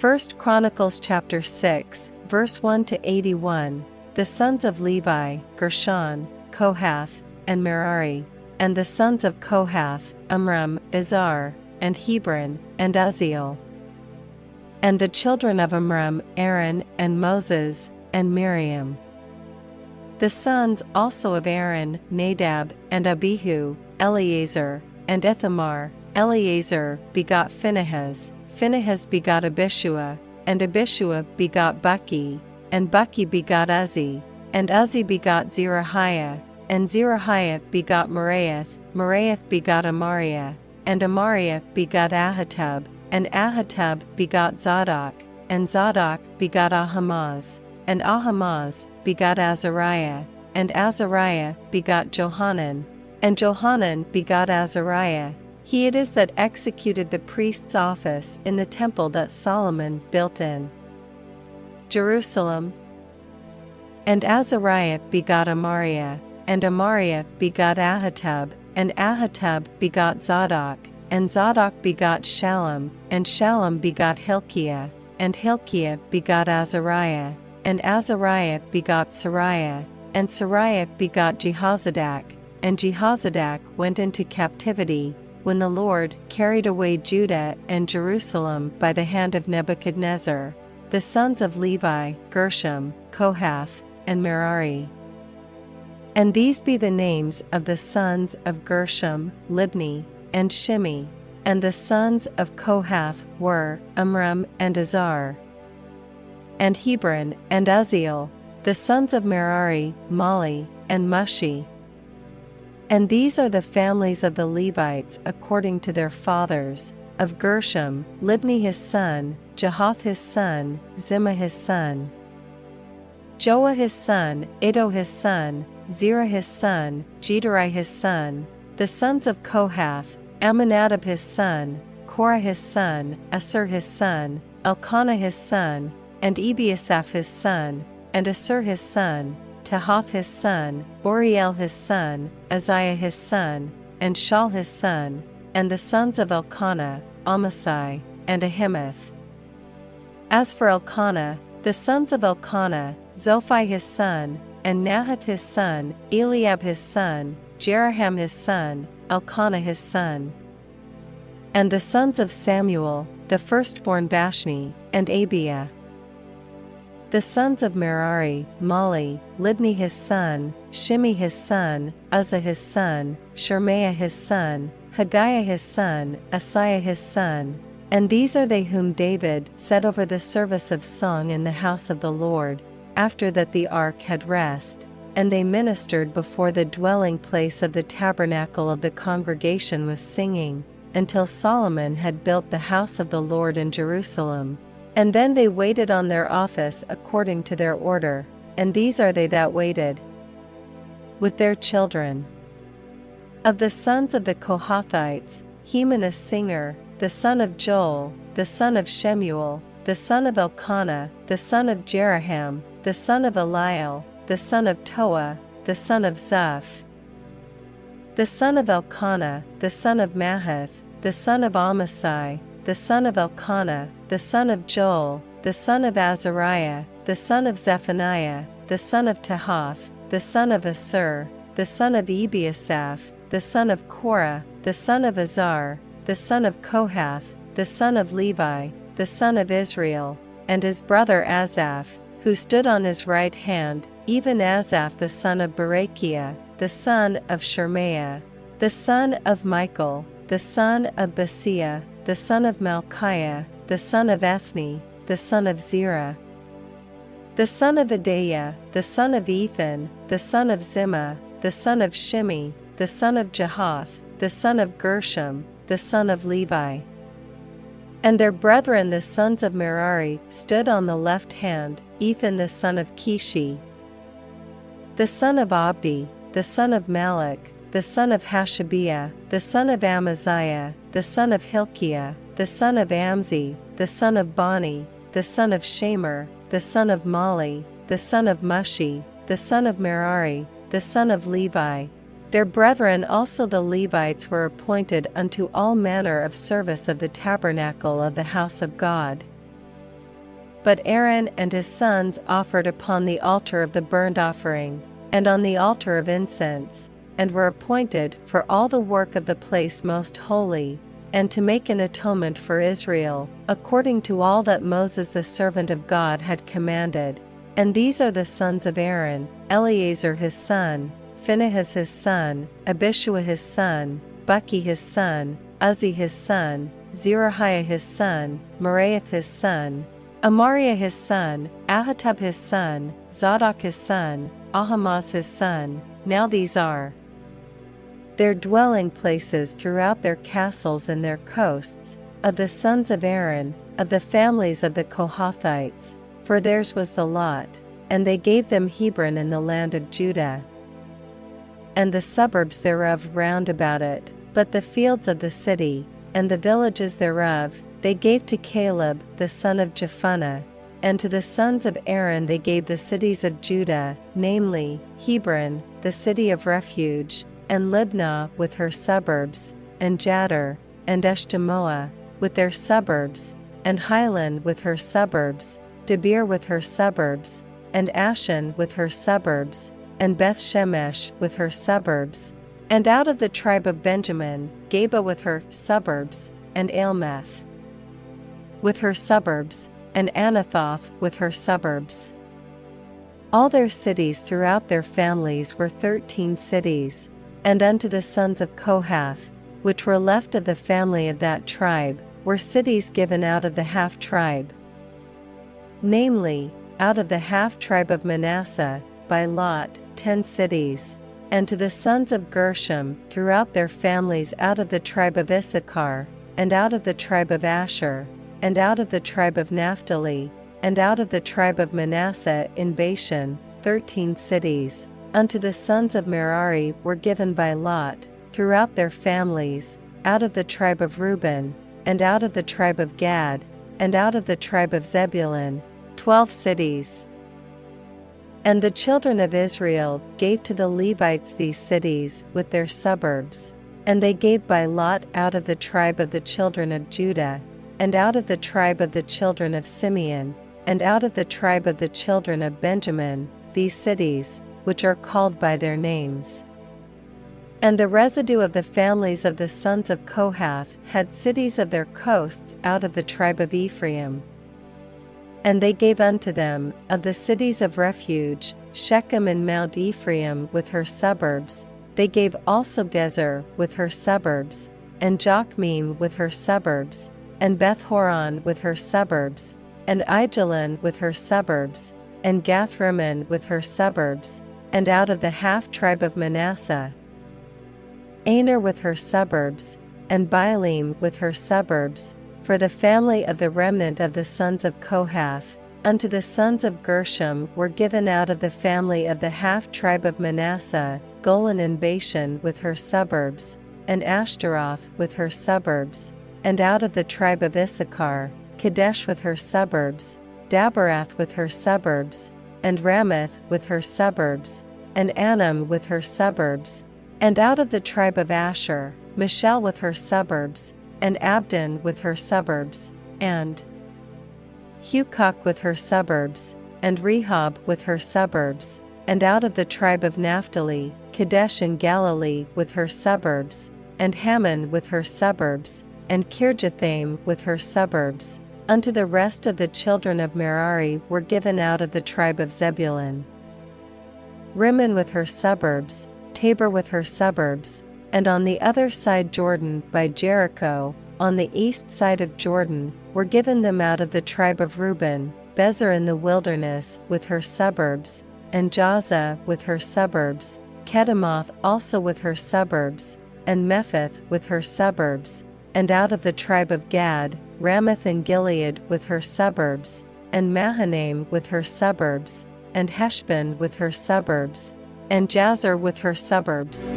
1 Chronicles chapter 6, verse 1 to 81. The sons of Levi, Gershon, Kohath, and Merari. And the sons of Kohath, Amram, Izhar, and Hebron, and Uzziel. And the children of Amram, Aaron, and Moses, and Miriam. The sons also of Aaron, Nadab, and Abihu, Eleazar, and Ithamar. Eleazar begot Phinehas, Phinehas begot Abishua, and Abishua begot Buki, and Buki begot Uzzi, and Uzzi begot Zerahiah, and Zerahiah begot Meraioth, Meraioth begot Amariah, and Amariah begot Ahitub, and Ahitub begot Zadok, and Zadok begot Ahimaaz, and Ahimaaz begot Azariah, and Azariah begot Johanan, and Johanan begot Azariah. He it is that executed the priest's office in the temple that Solomon built in Jerusalem. And Azariah begot Amariah, and Amariah begot Ahitub, and Ahitub begot Zadok, and Zadok begot Shallum, and Shallum begot Hilkiah, and Hilkiah begot Azariah, and Azariah begot Sariah, and Sariah begot Jehozadak, and Jehozadak went into captivity, when the Lord carried away Judah and Jerusalem by the hand of Nebuchadnezzar. The sons of Levi, Gershom, Kohath, and Merari. And these be the names of the sons of Gershom, Libni, and Shimi. And the sons of Kohath were Amram and Izhar, and Hebron and Uzziel. The sons of Merari, Mali, and Mushi. And these are the families of the Levites according to their fathers: of Gershom, Libni his son, Jehath his son, Zimmah his son, Joah his son, Iddo his son, Zerah his son, Jedari his son. The sons of Kohath, Amminadab his son, Korah his son, Assur his son, Elkanah his son, and Ebiasaph his son, and Assur his son, Tahath his son, Uriel his son, Uzziah his son, and Shaul his son. And the sons of Elkanah, Amasai, and Ahimoth. As for Elkanah, the sons of Elkanah, Zophai his son, and Nahath his son, Eliab his son, Jeraham his son, Elkanah his son. And the sons of Samuel, the firstborn Bashmi, and Abiah. The sons of Merari, Mali, Libni his son, Shimi his son, Uzzah his son, Shemaiah his son, Haggiah his son, Asaiah his son. And these are they whom David set over the service of song in the house of the Lord, after that the ark had rest, and they ministered before the dwelling place of the tabernacle of the congregation with singing, until Solomon had built the house of the Lord in Jerusalem. And then they waited on their office according to their order, and these are they that waited, with their children. Of the sons of the Kohathites, Heman a singer, the son of Joel, the son of Shemuel, the son of Elkanah, the son of Jeraham, the son of Eliel, the son of Toah, the son of Zuph, the son of Elkanah, the son of Mahath, the son of Amasai, the son of Elkanah, the son of Joel, the son of Azariah, the son of Zephaniah, the son of Tahath, the son of Assur, the son of Ebiasaph, the son of Korah, the son of Izhar, the son of Kohath, the son of Levi, the son of Israel, and his brother Asaph, who stood on his right hand, even Asaph the son of Berechiah, the son of Shemaiah, the son of Michael, the son of Basiah, the son of Malchiah, the son of Ethni, the son of Zerah, the son of Adaiah, the son of Ethan, the son of Zimmah, the son of Shimi, the son of Jehath, the son of Gershom, the son of Levi. And their brethren the sons of Merari stood on the left hand, Ethan the son of Kishi, the son of Abdi, the son of Malach, the son of Hashabiah, the son of Amaziah, the son of Hilkiah, the son of Amzi, the son of Bani, the son of Shamer, the son of Mali, the son of Mushi, the son of Merari, the son of Levi. Their brethren also the Levites were appointed unto all manner of service of the tabernacle of the house of God. But Aaron and his sons offered upon the altar of the burnt offering, and on the altar of incense, and were appointed for all the work of the place most holy, and to make an atonement for Israel, according to all that Moses the servant of God had commanded. And these are the sons of Aaron: Eleazar his son, Phinehas his son, Abishua his son, Buki his son, Uzzi his son, Zerahiah his son, Meraioth his son, Amariah his son, Ahitub his son, Zadok his son, Ahimaaz his son. Now these are their dwelling places throughout their castles and their coasts, of the sons of Aaron, of the families of the Kohathites, for theirs was the lot, and they gave them Hebron in the land of Judah, and the suburbs thereof round about it, but the fields of the city, and the villages thereof, they gave to Caleb the son of Jephunneh, and to the sons of Aaron they gave the cities of Judah, namely, Hebron, the city of refuge, and Libnah with her suburbs, and Jattir, and Eshtemoa, with their suburbs, and Hilan with her suburbs, Debir with her suburbs, and Ashan with her suburbs, and Beth Shemesh with her suburbs, and out of the tribe of Benjamin, Geba with her suburbs, and Almeth with her suburbs, and Anathoth with her suburbs. All their cities throughout their families were 13 cities. And unto the sons of Kohath, which were left of the family of that tribe, were cities given out of the half-tribe, namely, out of the half-tribe of Manasseh, by lot, 10 cities. And to the sons of Gershom throughout their families out of the tribe of Issachar, and out of the tribe of Asher, and out of the tribe of Naphtali, and out of the tribe of Manasseh in Bashan, 13 cities. Unto the sons of Merari were given by lot, throughout their families, out of the tribe of Reuben, and out of the tribe of Gad, and out of the tribe of Zebulun, 12 cities. And the children of Israel gave to the Levites these cities with their suburbs, and they gave by lot out of the tribe of the children of Judah, and out of the tribe of the children of Simeon, and out of the tribe of the children of Benjamin, these cities, which are called by their names. And the residue of the families of the sons of Kohath had cities of their coasts out of the tribe of Ephraim. And they gave unto them, of the cities of refuge, Shechem and Mount Ephraim with her suburbs. They gave also Gezer with her suburbs, and Jokmeam with her suburbs, and Beth-horon with her suburbs, and Aijalon with her suburbs, and Gath-rimmon with her suburbs, and out of the half-tribe of Manasseh, Aner with her suburbs, and Baalim with her suburbs, for the family of the remnant of the sons of Kohath. Unto the sons of Gershom were given out of the family of the half-tribe of Manasseh, Golan and Bashan with her suburbs, and Ashtaroth with her suburbs, and out of the tribe of Issachar, Kadesh with her suburbs, Daberath with her suburbs, and Ramoth with her suburbs, and Anam with her suburbs, and out of the tribe of Asher, Michelle with her suburbs, and Abdon with her suburbs, and Hukok with her suburbs, and Rehob with her suburbs, and out of the tribe of Naphtali, Kadesh in Galilee with her suburbs, and Hammon with her suburbs, and Kirjathaim with her suburbs. Unto the rest of the children of Merari were given out of the tribe of Zebulun Rimmon with her suburbs, Tabor with her suburbs, and on the other side Jordan by Jericho, on the east side of Jordan, were given them out of the tribe of Reuben, Bezer in the wilderness with her suburbs, and Jazza with her suburbs, Kedemoth also with her suburbs, and Mephith with her suburbs, and out of the tribe of Gad, Ramoth and Gilead with her suburbs, and Mahanaim with her suburbs, and Heshbon with her suburbs, and Jazer with her suburbs.